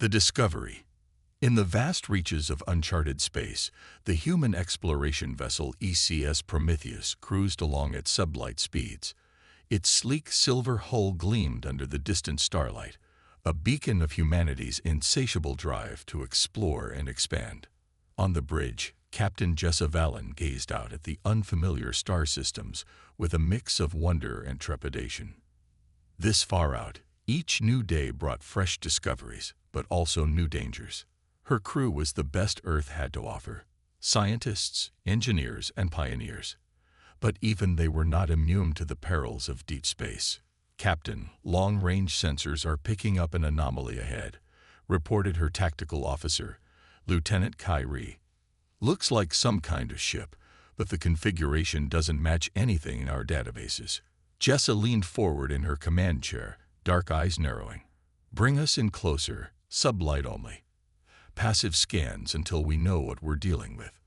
The Discovery. In the vast reaches of uncharted space, the human exploration vessel ECS Prometheus cruised along at sublight speeds. Its sleek silver hull gleamed under the distant starlight, a beacon of humanity's insatiable drive to explore and expand. On the bridge, Captain Jessa Valen gazed out at the unfamiliar star systems with a mix of wonder and trepidation. This far out, each new day brought fresh discoveries, but also new dangers. Her crew was the best Earth had to offer: scientists, engineers, and pioneers. But even they were not immune to the perils of deep space. "Captain, long-range sensors are picking up an anomaly ahead," reported her tactical officer, Lieutenant Kyrie. "Looks like some kind of ship, but the configuration doesn't match anything in our databases." Jessa leaned forward in her command chair, dark eyes narrowing. "Bring us in closer, sublight only. Passive scans until we know what we're dealing with."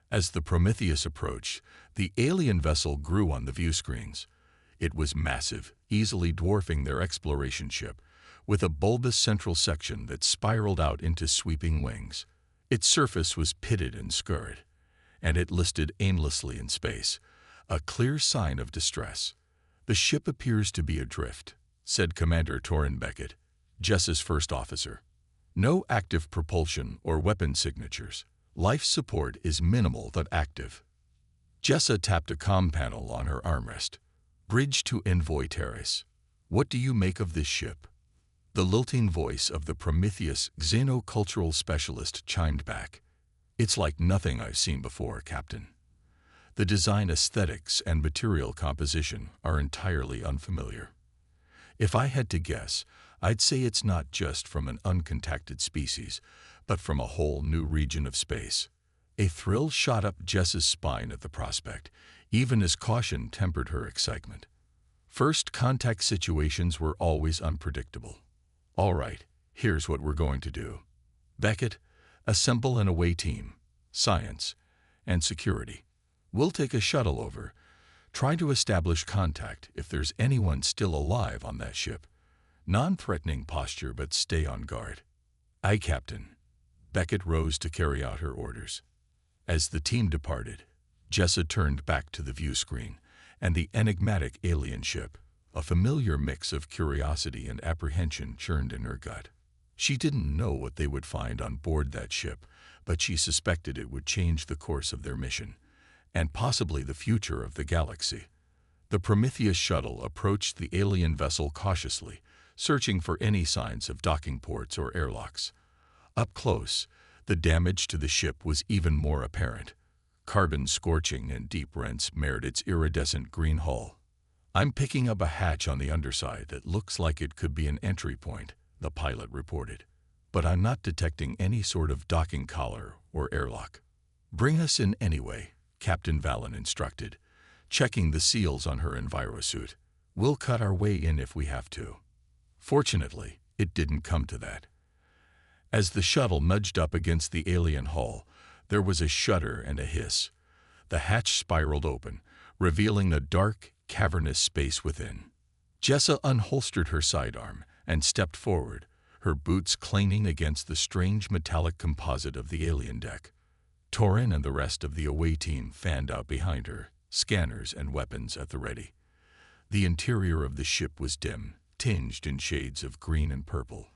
As the Prometheus approached, the alien vessel grew on the view screens. It was massive, easily dwarfing their exploration ship, with a bulbous central section that spiraled out into sweeping wings. Its surface was pitted and scarred, and it listed aimlessly in space, a clear sign of distress. "The ship appears to be adrift," said Commander Torin Beckett, Jessa's first officer. "No active propulsion or weapon signatures. Life support is minimal but active." Jessa tapped a comm panel on her armrest. "Bridge to Envoy Terrace. What do you make of this ship?" The lilting voice of the Prometheus xenocultural specialist chimed back. "It's like nothing I've seen before, Captain. The design aesthetics and material composition are entirely unfamiliar. If I had to guess, I'd say it's not just from an uncontacted species, but from a whole new region of space." A thrill shot up Jessa's spine at the prospect, even as caution tempered her excitement. First contact situations were always unpredictable. "All right, here's what we're going to do. Beckett, assemble an away team, science, and security. We'll take a shuttle over. Try to establish contact if there's anyone still alive on that ship. Non-threatening posture, but stay on guard." "Aye, Captain." Beckett rose to carry out her orders. As the team departed, Jessa turned back to the view screen and the enigmatic alien ship. A familiar mix of curiosity and apprehension churned in her gut. She didn't know what they would find on board that ship, but she suspected it would change the course of their mission, and possibly the future of the galaxy. The Prometheus shuttle approached the alien vessel cautiously, searching for any signs of docking ports or airlocks. Up close, the damage to the ship was even more apparent. Carbon scorching and deep rents marred its iridescent green hull. "I'm picking up a hatch on the underside that looks like it could be an entry point," the pilot reported. "But I'm not detecting any sort of docking collar or airlock." "Bring us in anyway," Captain Valen instructed, checking the seals on her envirosuit. "We'll cut our way in if we have to." Fortunately, it didn't come to that. As the shuttle nudged up against the alien hull, there was a shudder and a hiss. The hatch spiraled open, revealing a dark, cavernous space within. Jessa unholstered her sidearm and stepped forward, her boots clanging against the strange metallic composite of the alien deck. Torin and the rest of the away team fanned out behind her, scanners and weapons at the ready. The interior of the ship was dim, tinged in shades of green and purple.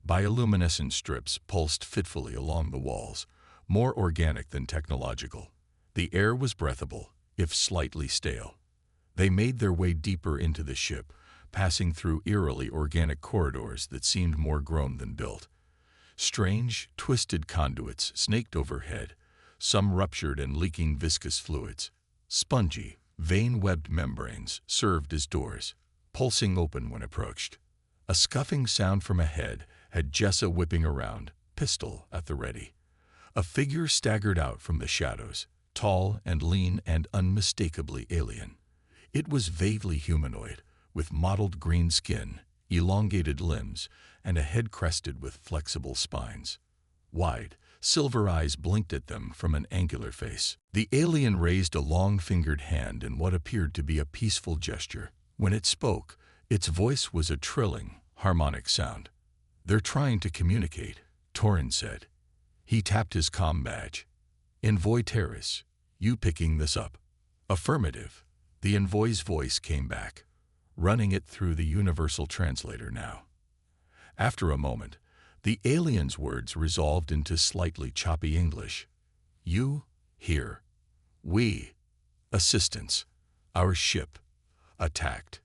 Bioluminescent strips pulsed fitfully along the walls, more organic than technological. The air was breathable, if slightly stale. They made their way deeper into the ship, passing through eerily organic corridors that seemed more grown than built. Strange, twisted conduits snaked overhead, some ruptured and leaking viscous fluids. Spongy, vein-webbed membranes served as doors, pulsing open when approached. A scuffing sound from ahead had Jessa whipping around, pistol at the ready. A figure staggered out from the shadows, tall and lean and unmistakably alien. It was vaguely humanoid, with mottled green skin, elongated limbs, and a head crested with flexible spines. Wide, silver eyes blinked at them from an angular face. The alien raised a long-fingered hand in what appeared to be a peaceful gesture. When it spoke, its voice was a trilling, harmonic sound. "They're trying to communicate," Torin said. He tapped his comm badge. "Envoy Terrace, you picking this up?" "Affirmative." The envoy's voice came back, running it through the universal translator now. After a moment, the alien's words resolved into slightly choppy English. "You, here. We, assistance. Our ship, attacked."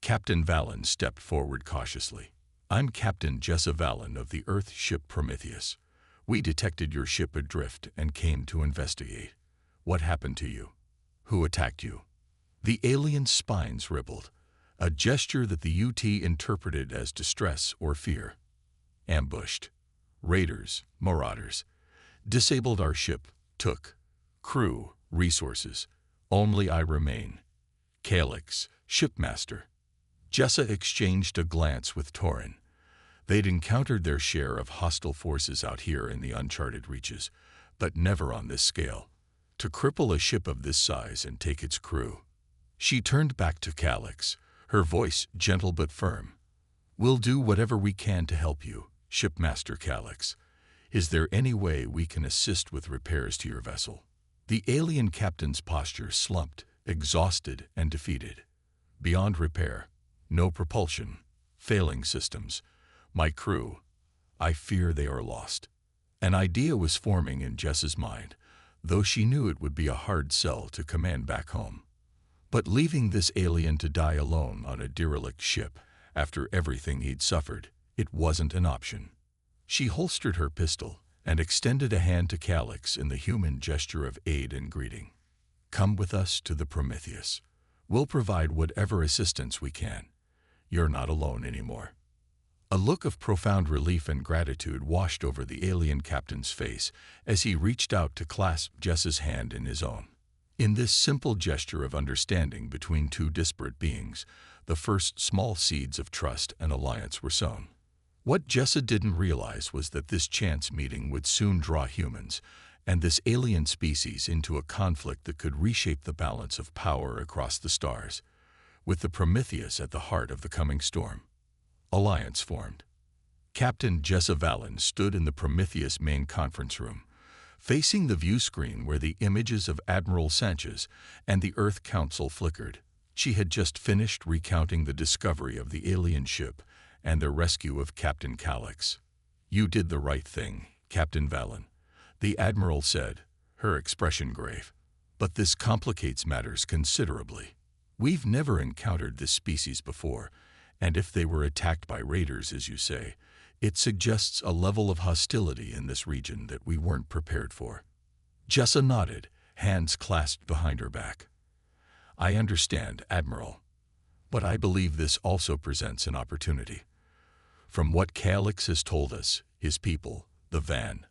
Captain Valen stepped forward cautiously. "I'm Captain Jessa Valen of the Earth ship Prometheus. We detected your ship adrift and came to investigate. What happened to you? Who attacked you?" The alien's spines rippled, a gesture that the UT interpreted as distress or fear. "Ambushed. Raiders, marauders. Disabled our ship, took crew, resources. Only I remain. Calyx, shipmaster." Jessa exchanged a glance with Torin. They'd encountered their share of hostile forces out here in the uncharted reaches, but never on this scale. To cripple a ship of this size and take its crew. She turned back to Calyx, her voice gentle but firm. "We'll do whatever we can to help you, Shipmaster Calyx. Is there any way we can assist with repairs to your vessel?" The alien captain's posture slumped, exhausted and defeated. "Beyond repair. No propulsion. Failing systems. My crew. I fear they are lost." An idea was forming in Jessa's mind, though she knew it would be a hard sell to command back home. But leaving this alien to die alone on a derelict ship, after everything he'd suffered, it wasn't an option. She holstered her pistol and extended a hand to Calyx in the human gesture of aid and greeting. "Come with us to the Prometheus. We'll provide whatever assistance we can. You're not alone anymore." A look of profound relief and gratitude washed over the alien captain's face as he reached out to clasp Jessa's hand in his own. In this simple gesture of understanding between two disparate beings, the first small seeds of trust and alliance were sown. What Jessa didn't realize was that this chance meeting would soon draw humans and this alien species into a conflict that could reshape the balance of power across the stars, with the Prometheus at the heart of the coming storm. Alliance formed. Captain Jessa Valen stood in the Prometheus main conference room, facing the view screen where the images of Admiral Sanchez and the Earth Council flickered. She had just finished recounting the discovery of the alien ship and their rescue of Captain Calyx. "You did the right thing, Captain Valen," the Admiral said, her expression grave. "But this complicates matters considerably. We've never encountered this species before, and if they were attacked by raiders, as you say, it suggests a level of hostility in this region that we weren't prepared for." Jessa nodded, hands clasped behind her back. "I understand, Admiral, but I believe this also presents an opportunity. From what Calyx has told us, his people, the Van,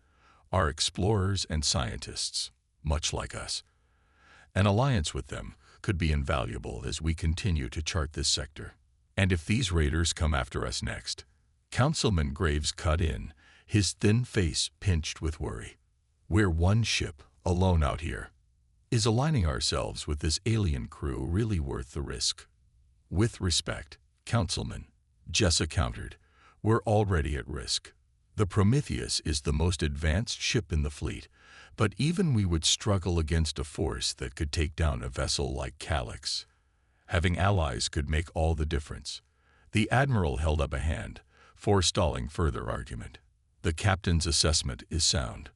are explorers and scientists, much like us. An alliance with them could be invaluable as we continue to chart this sector. And if these raiders come after us next..." Councilman Graves cut in, his thin face pinched with worry. "We're one ship, alone out here. Is aligning ourselves with this alien crew really worth the risk?" "With respect, Councilman," Jessa countered, "we're already at risk. The Prometheus is the most advanced ship in the fleet, but even we would struggle against a force that could take down a vessel like Calyx. Having allies could make all the difference." The Admiral held up a hand, forestalling further argument. "The captain's assessment is sound.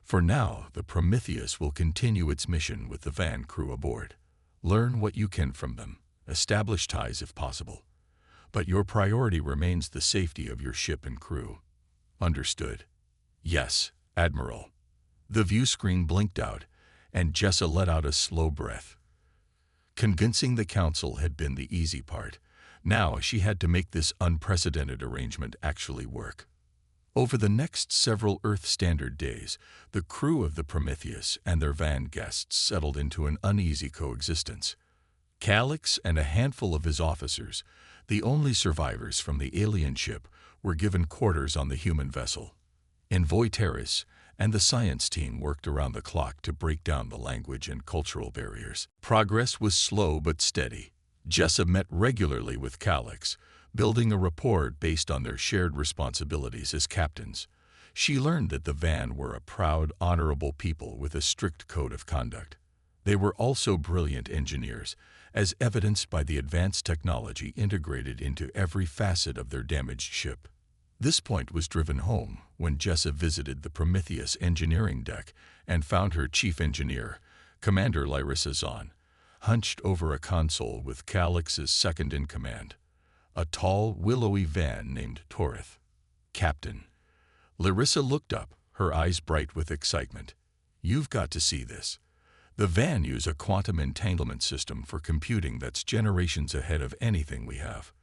For now, the Prometheus will continue its mission with the Van crew aboard. Learn what you can from them, establish ties if possible. But your priority remains the safety of your ship and crew." "Understood." "Yes, Admiral." The view screen blinked out, and Jessa let out a slow breath. Convincing the Council had been the easy part. Now she had to make this unprecedented arrangement actually work. Over the next several Earth Standard days, the crew of the Prometheus and their Van guests settled into an uneasy coexistence. Calyx and a handful of his officers, the only survivors from the alien ship, were given quarters on the human vessel. Envoy Terrace and the science team worked around the clock to break down the language and cultural barriers. Progress was slow but steady. Jessa met regularly with Calyx, building a rapport based on their shared responsibilities as captains. She learned that the Van were a proud, honorable people with a strict code of conduct. They were also brilliant engineers, as evidenced by the advanced technology integrated into every facet of their damaged ship. This point was driven home when Jessa visited the Prometheus engineering deck and found her chief engineer, Commander Larissa Zahn, hunched over a console with Calix's second-in-command, a tall, willowy Van named Torith. "Captain." Larissa looked up, her eyes bright with excitement. "You've got to see this. The Van use a quantum entanglement system for computing that's generations ahead of anything we have.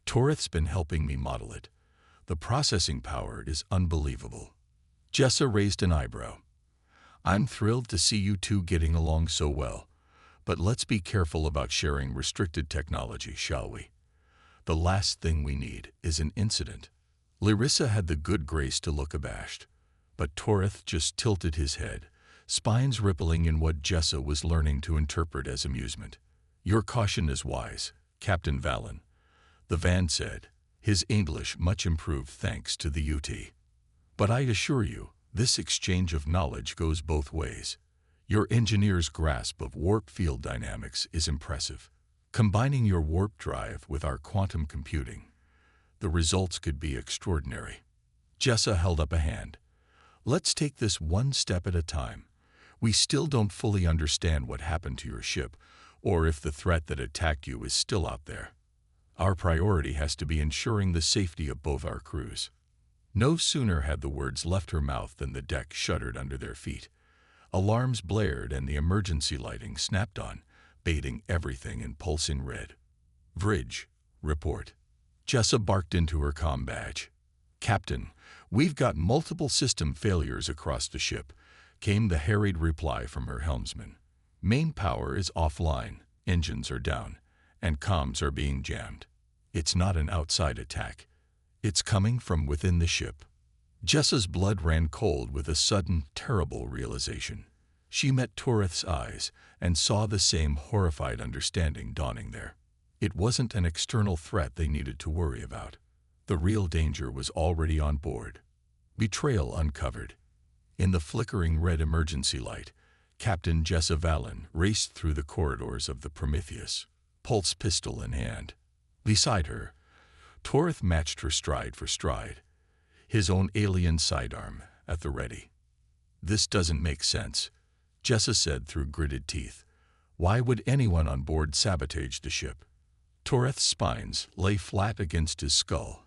Torith's been helping me model it. The processing power is unbelievable." Jessa raised an eyebrow. "I'm thrilled to see you two getting along so well, but let's be careful about sharing restricted technology, shall we? The last thing we need is an incident." Larissa had the good grace to look abashed, but Torith just tilted his head, spines rippling in what Jessa was learning to interpret as amusement. "Your caution is wise, Captain Valen," the Van said, his English much improved thanks to the UT. "But I assure you, this exchange of knowledge goes both ways. Your engineer's grasp of warp field dynamics is impressive. Combining your warp drive with our quantum computing, the results could be extraordinary." Jessa held up a hand. "Let's take this one step at a time. We still don't fully understand what happened to your ship, or if the threat that attacked you is still out there. Our priority has to be ensuring the safety of both our crews." No sooner had the words left her mouth than the deck shuddered under their feet. Alarms blared and the emergency lighting snapped on, bathing everything in pulsing red. "Bridge, report." Jessa barked into her comm badge. "Captain, we've got multiple system failures across the ship," came the harried reply from her helmsman. "Main power is offline, engines are down, and comms are being jammed. It's not an outside attack. It's coming from within the ship." Jessa's blood ran cold with a sudden, terrible realization. She met Torith's eyes and saw the same horrified understanding dawning there. It wasn't an external threat they needed to worry about. The real danger was already on board. Betrayal uncovered. In the flickering red emergency light, Captain Jessa Valen raced through the corridors of the Prometheus, pulse pistol in hand. Beside her, Torith matched her stride for stride, his own alien sidearm at the ready. "This doesn't make sense," Jessa said through gritted teeth. "Why would anyone on board sabotage the ship?" Torith's spines lay flat against his skull,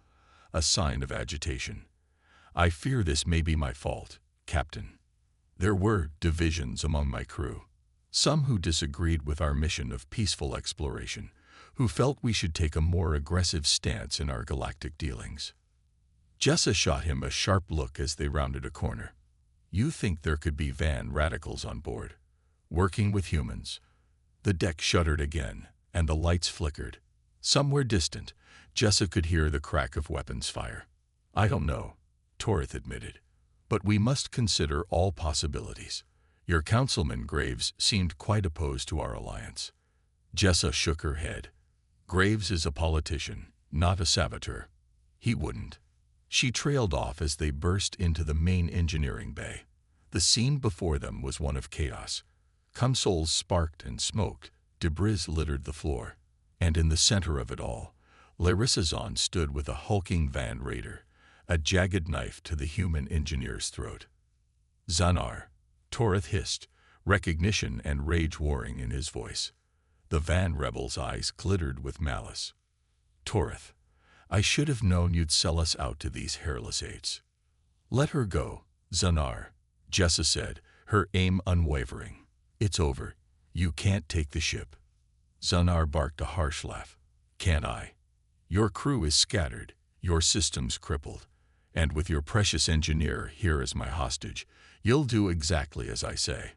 a sign of agitation. "I fear this may be my fault, Captain. There were divisions among my crew, some who disagreed with our mission of peaceful exploration, who felt we should take a more aggressive stance in our galactic dealings." Jessa shot him a sharp look as they rounded a corner. "You think there could be Van radicals on board, working with humans?" The deck shuddered again, and the lights flickered. Somewhere distant, Jessa could hear the crack of weapons fire. "I don't know," Torith admitted, "but we must consider all possibilities. Your Councilman Graves seemed quite opposed to our alliance." Jessa shook her head. "Graves is a politician, not a saboteur. He wouldn't." She trailed off as they burst into the main engineering bay. The scene before them was one of chaos. Consoles sparked and smoked, debris littered the floor, and in the center of it all, Larissa Zahn stood with a hulking Van Raider, a jagged knife to the human engineer's throat. "Zanar," Torith hissed, recognition and rage warring in his voice. The Van rebel's eyes glittered with malice. "Torith, I should have known you'd sell us out to these hairless apes." "Let her go, Zanar," Jessa said, her aim unwavering. "It's over. You can't take the ship." Zanar barked a harsh laugh. "Can't I? Your crew is scattered, your systems crippled, and with your precious engineer here as my hostage, you'll do exactly as I say."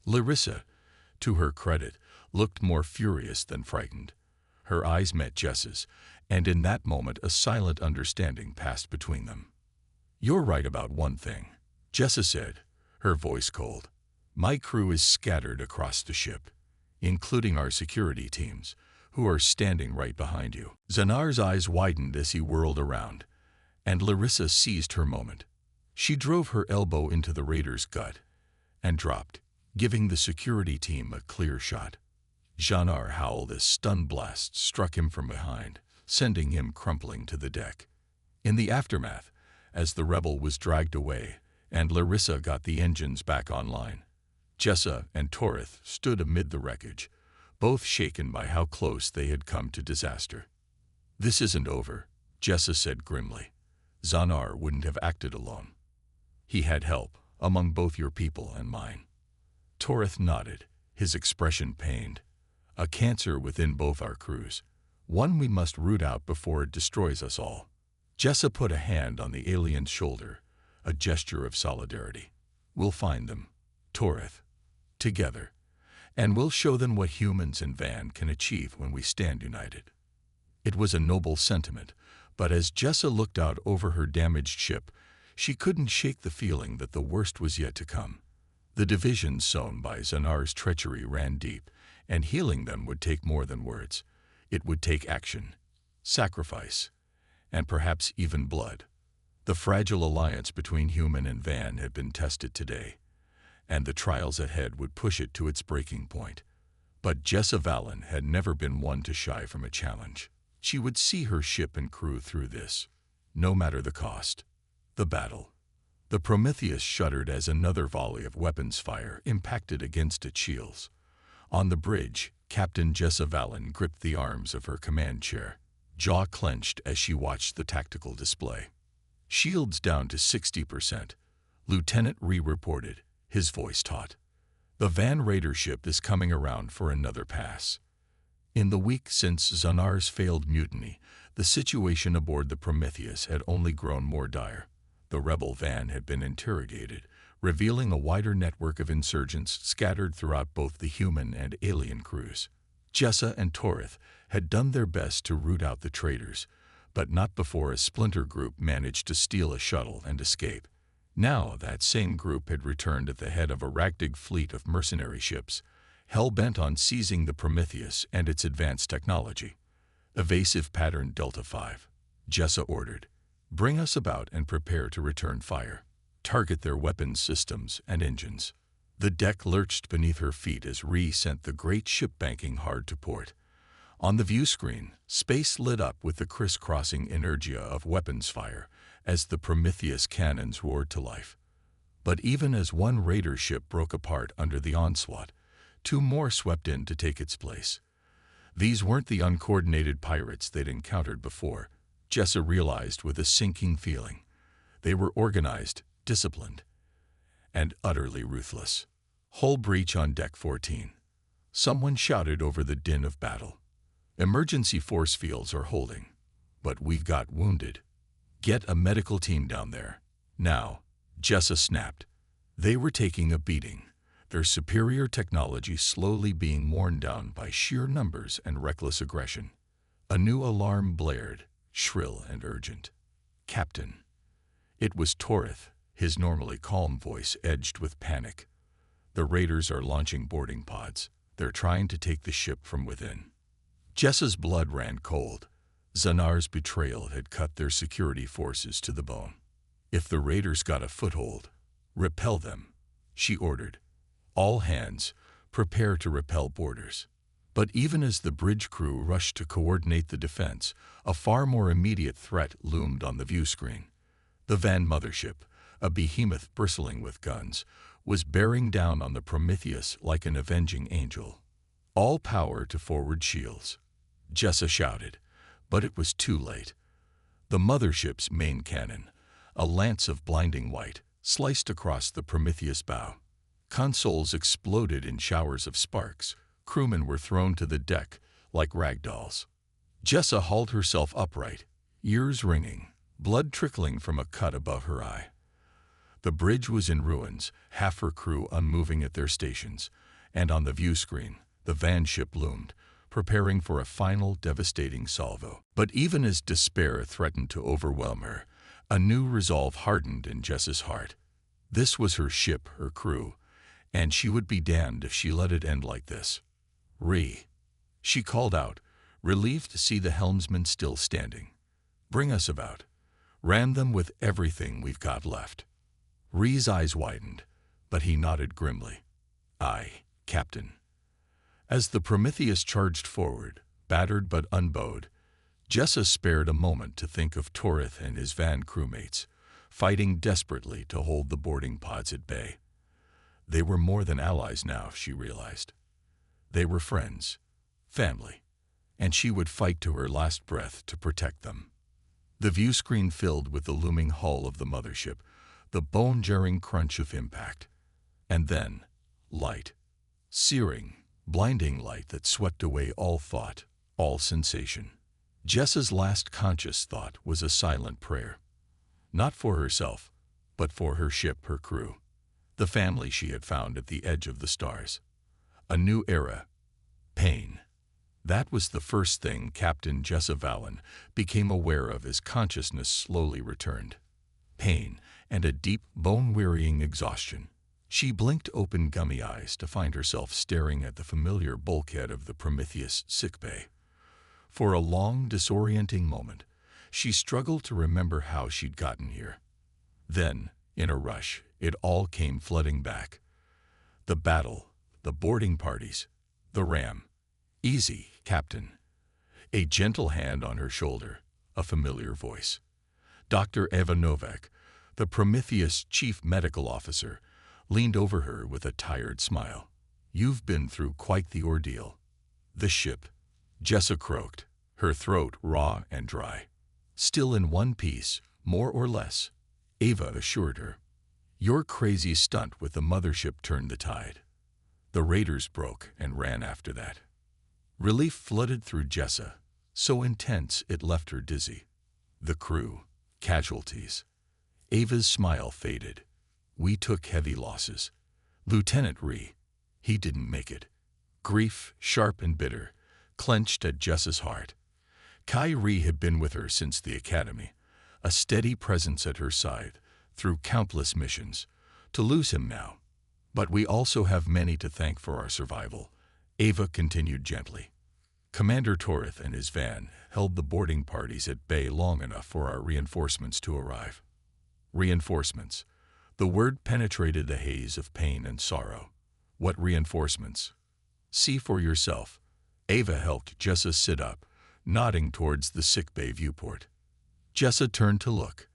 Larissa, to her credit, looked more furious than frightened. Her eyes met Jessa's, and in that moment a silent understanding passed between them. "You're right about one thing," Jessa said, her voice cold. "My crew is scattered across the ship, including our security teams, who are standing right behind you. Zanar's eyes widened as he whirled around, and Larissa seized her moment. She drove her elbow into the raider's gut and dropped, giving the security team a clear shot. Zanar howled as stun blasts struck him from behind, sending him crumpling to the deck. In the aftermath, as the rebel was dragged away and Larissa got the engines back online, Jessa and Torith stood amid the wreckage, both shaken by how close they had come to disaster. "This isn't over," Jessa said grimly. "Zanar wouldn't have acted alone. He had help among both your people and mine." Torith nodded, his expression pained. "A cancer within both our crews, one we must root out before it destroys us all." Jessa put a hand on the alien's shoulder, a gesture of solidarity. "We'll find them, Torith, together, and we'll show them what humans and Van can achieve when we stand united." It was a noble sentiment, but as Jessa looked out over her damaged ship, she couldn't shake the feeling that the worst was yet to come. The divisions sown by Zanar's treachery ran deep, and healing them would take more than words. It would take action, sacrifice, and perhaps even blood. The fragile alliance between human and Van had been tested today, and the trials ahead would push it to its breaking point. But Jessa Valen had never been one to shy from a challenge. She would see her ship and crew through this, no matter the cost. The battle. The Prometheus shuddered as another volley of weapons fire impacted against its shields. On the bridge, Captain Jessa Valen gripped the arms of her command chair, jaw clenched as she watched the tactical display. "Shields down to 60%, Lieutenant Ree reported, his voice taut. "The Van Raider ship is coming around for another pass." In the week since Zanar's failed mutiny, the situation aboard the Prometheus had only grown more dire. The rebel Van had been interrogated, revealing a wider network of insurgents scattered throughout both the human and alien crews. Jessa and Torith had done their best to root out the traitors, but not before a splinter group managed to steal a shuttle and escape. Now that same group had returned at the head of a ragtag fleet of mercenary ships, hell-bent on seizing the Prometheus and its advanced technology. "Evasive pattern Delta 5, Jessa ordered. "Bring us about and prepare to return fire. Target their weapons systems and engines." The deck lurched beneath her feet as Ree sent the great ship banking hard to port. On the view screen, space lit up with the crisscrossing inertia of weapons fire as the Prometheus cannons roared to life. But even as one raider ship broke apart under the onslaught, two more swept in to take its place. These weren't the uncoordinated pirates they'd encountered before, Jessa realized with a sinking feeling. They were organized, disciplined, and utterly ruthless. Hull breach on Deck 14. Someone shouted over the din of battle. "Emergency force fields are holding, but we've got wounded. Get a medical team down there. Now," Jessa snapped. They were taking a beating, their superior technology slowly being worn down by sheer numbers and reckless aggression. A new alarm blared, shrill and urgent. "Captain." It was Torith, his normally calm voice edged with panic. "The raiders are launching boarding pods. They're trying to take the ship from within." Jessa's blood ran cold. Zanar's betrayal had cut their security forces to the bone. "If the raiders got a foothold, repel them," she ordered. "All hands, prepare to repel boarders." But even as the bridge crew rushed to coordinate the defense, a far more immediate threat loomed on the view screen. The Van mothership, a behemoth bristling with guns, was bearing down on the Prometheus like an avenging angel. "All power to forward shields," Jessa shouted, but it was too late. The mothership's main cannon, a lance of blinding white, sliced across the Prometheus bow. Consoles exploded in showers of sparks. Crewmen were thrown to the deck like rag dolls. Jessa hauled herself upright, ears ringing, blood trickling from a cut above her eye. The bridge was in ruins, half her crew unmoving at their stations, and on the view screen, the Van ship loomed, preparing for a final devastating salvo. But even as despair threatened to overwhelm her, a new resolve hardened in Jessa's heart. This was her ship, her crew, and she would be damned if she let it end like this. "Ree," she called out, relieved to see the helmsman still standing. "Bring us about. Ram them with everything we've got left." Rhee's eyes widened, but he nodded grimly. "Aye, Captain." As the Prometheus charged forward, battered but unbowed, Jessa spared a moment to think of Torith and his van crewmates, fighting desperately to hold the boarding pods at bay. They were more than allies now, she realized. They were friends, family, and she would fight to her last breath to protect them. The view screen filled with the looming hull of the mothership, the bone-jarring crunch of impact. And then, light. Searing, blinding light that swept away all thought, all sensation. Jessa's last conscious thought was a silent prayer. Not for herself, but for her ship, her crew. The family she had found at the edge of the stars. A new era. Pain. That was the first thing Captain Jessa Valen became aware of as consciousness slowly returned. Pain and a deep, bone-wearying exhaustion. She blinked open gummy eyes to find herself staring at the familiar bulkhead of the Prometheus sickbay. For a long, disorienting moment, she struggled to remember how she'd gotten here. Then, in a rush, it all came flooding back. The battle, the boarding parties, the ram. "Easy, Captain." A gentle hand on her shoulder, a familiar voice. Dr. Eva Novak, the Prometheus chief medical officer, leaned over her with a tired smile. "You've been through quite the ordeal." "The ship," Jessa croaked, her throat raw and dry. "Still in one piece, more or less," Eva assured her. "Your crazy stunt with the mothership turned the tide. The raiders broke and ran after that." Relief flooded through Jessa, so intense it left her dizzy. The crew, casualties. Ava's smile faded. "We took heavy losses. Lieutenant Rhee, he didn't make it." Grief, sharp and bitter, clenched at Jessa's heart. Kai Rhee had been with her since the academy, a steady presence at her side, through countless missions. To lose him now. "But we also have many to thank for our survival," Ava continued gently. "Commander Torith and his van held the boarding parties at bay long enough for our reinforcements to arrive." Reinforcements. The word penetrated the haze of pain and sorrow. What reinforcements? "See for yourself." Ava helped Jessa sit up, nodding towards the sickbay viewport. Jessa turned to look,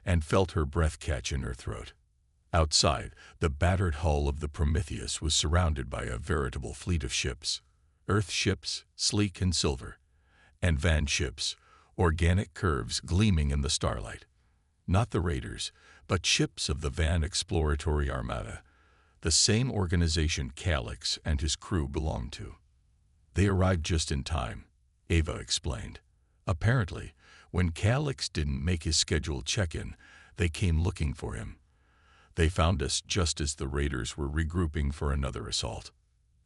and felt her breath catch in her throat. Outside, the battered hull of the Prometheus was surrounded by a veritable fleet of ships. Earth ships, sleek and silver, and van ships, organic curves gleaming in the starlight. Not the raiders, but ships of the Van Exploratory Armada, the same organization Calix and his crew belonged to. "They arrived just in time," Ava explained. "Apparently, when Calix didn't make his scheduled check-in, they came looking for him. They found us just as the raiders were regrouping for another assault."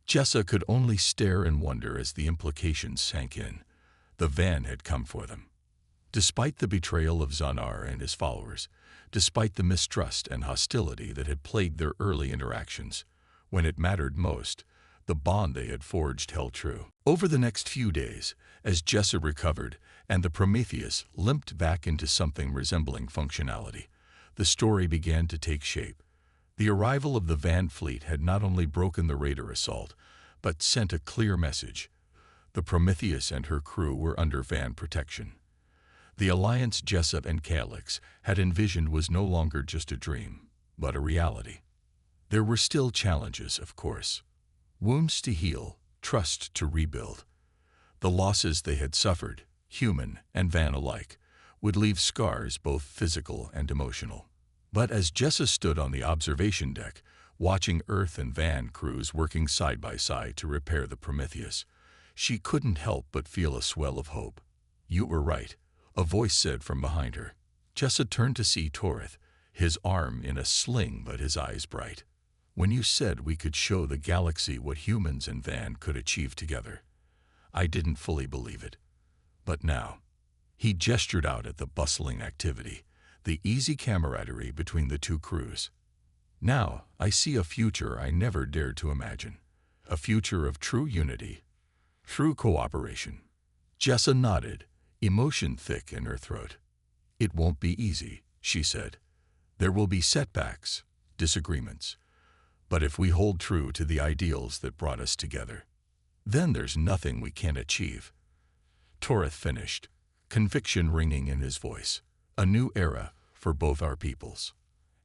Jessa could only stare and wonder as the implications sank in. The van had come for them. Despite the betrayal of Zanar and his followers, despite the mistrust and hostility that had plagued their early interactions, when it mattered most, the bond they had forged held true. Over the next few days, as Jessa recovered and the Prometheus limped back into something resembling functionality, the story began to take shape. The arrival of the van fleet had not only broken the raider assault, but sent a clear message. The Prometheus and her crew were under van protection. The alliance Jessa and Calix had envisioned was no longer just a dream, but a reality. There were still challenges, of course. Wounds to heal, trust to rebuild. The losses they had suffered, human and van alike, would leave scars both physical and emotional. But as Jessa stood on the observation deck, watching Earth and van crews working side by side to repair the Prometheus, she couldn't help but feel a swell of hope. "You were right," a voice said from behind her. Jessa turned to see Torith, his arm in a sling but his eyes bright. "When you said we could show the galaxy what humans and van could achieve together, I didn't fully believe it. But now," he gestured out at the bustling activity, the easy camaraderie between the two crews. "Now I see a future I never dared to imagine. A future of true unity, true cooperation." Jessa nodded, emotion thick in her throat. "It won't be easy," she said. "There will be setbacks, disagreements. But if we hold true to the ideals that brought us together, then there's nothing we can't achieve." Torith finished, conviction ringing in his voice. A new era for both our peoples.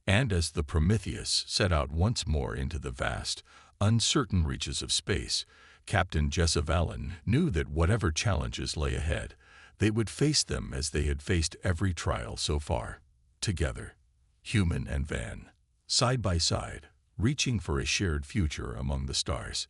And as the Prometheus set out once more into the vast, uncertain reaches of space, Captain Jessa Vallon knew that whatever challenges lay ahead, they would face them as they had faced every trial so far, together, human and van, side by side, reaching for a shared future among the stars.